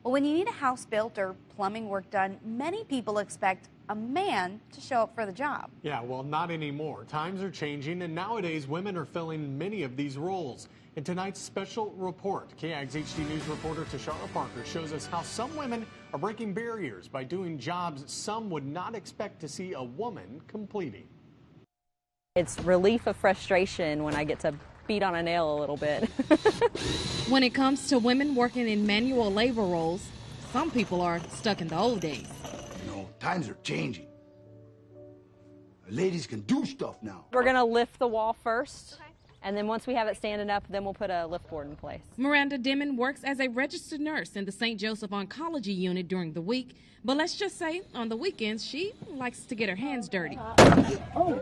But when you need a house built or plumbing work done, many people expect a man to show up for the job. Yeah, well, not anymore. Times are changing, and nowadays women are filling many of these roles. In tonight's special report, KAGS HD News reporter Tashara Parker shows us how some women are breaking barriers by doing jobs some would not expect to see a woman completing. It's relief of frustration when I get to beat on a nail a little bit. When it comes to women working in manual labor roles, some people are stuck in the old days. You know, times are changing. Ladies can do stuff now. We're going to lift the wall first. And then once we have it standing up, then we'll put a lift board in place. Miranda Dimon works as a registered nurse in the St. Joseph Oncology Unit during the week. But let's just say on the weekends, she likes to get her hands dirty.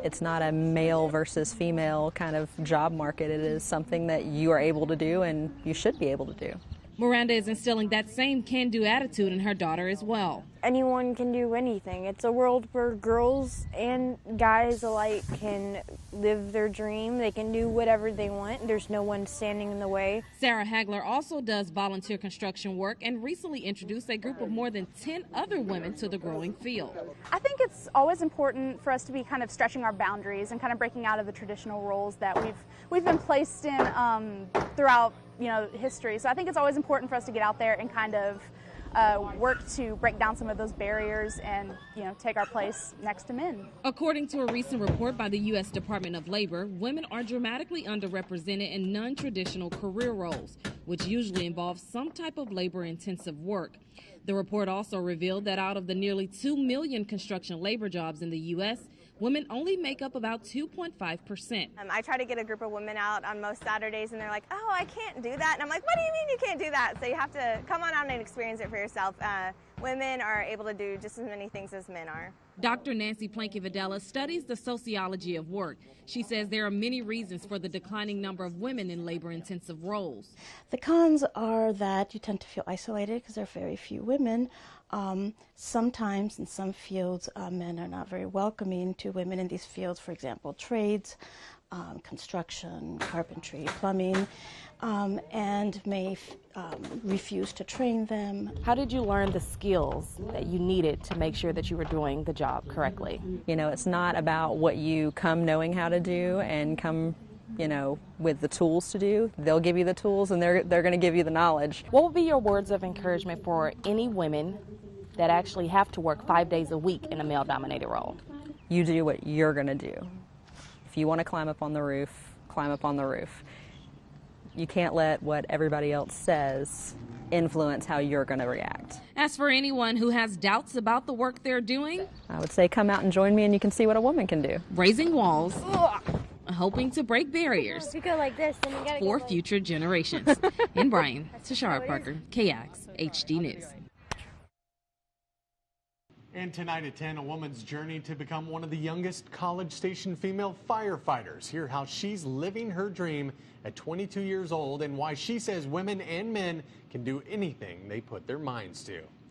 It's not a male versus female kind of job market. It is something that you are able to do and you should be able to do. Miranda is instilling that same can-do attitude in her daughter as well. Anyone can do anything. It's a world where girls and guys alike can live their dream. They can do whatever they want. There's no one standing in the way. Sarah Hagler also does volunteer construction work and recently introduced a group of more than 10 other women to the growing field. I think it's always important for us to be kind of stretching our boundaries and kind of breaking out of the traditional roles that we've been placed in throughout history. So I think it's always important for us to get out there and kind of work to break down some of those barriers and take our place next to men. According to a recent report by the U.S. Department of Labor, women are dramatically underrepresented in non-traditional career roles, which usually involve some type of labor-intensive work. The report also revealed that out of the nearly 2 million construction labor jobs in the U.S., women only make up about 2.5%. I try to get a group of women out on most Saturdays, and they're like, oh, I can't do that. And I'm like, what do you mean you can't do that? So you have to come on out and experience it for yourself. Women are able to do just as many things as men are. Dr. Nancy Planke-Videla studies the sociology of work. She says there are many reasons for the declining number of women in labor-intensive roles. The cons are that you tend to feel isolated because there are very few women. Sometimes in some fields, men are not very welcoming to women in these fields, for example, trades, construction, carpentry, plumbing, and may refuse to train them. How did you learn the skills that you needed to make sure that you were doing the job correctly? It's not about what you come knowing how to do and come with the tools to do. They'll give you the tools and they're going to give you the knowledge. What would be your words of encouragement for any women that actually have to work 5 days a week in a male-dominated role? You do what you're going to do. If you want to climb up on the roof, climb up on the roof. You can't let what everybody else says influence how you're going to react. As for anyone who has doubts about the work they're doing, I would say come out and join me and you can see what a woman can do. Raising walls, hoping to break barriers If you go like this, then you gotta for future generations. In Bryan, Tashara Parker, KAGS HD News. And tonight at 10, a woman's journey to become one of the youngest college-station female firefighters. Hear how she's living her dream at 22 years old and why she says women and men can do anything they put their minds to.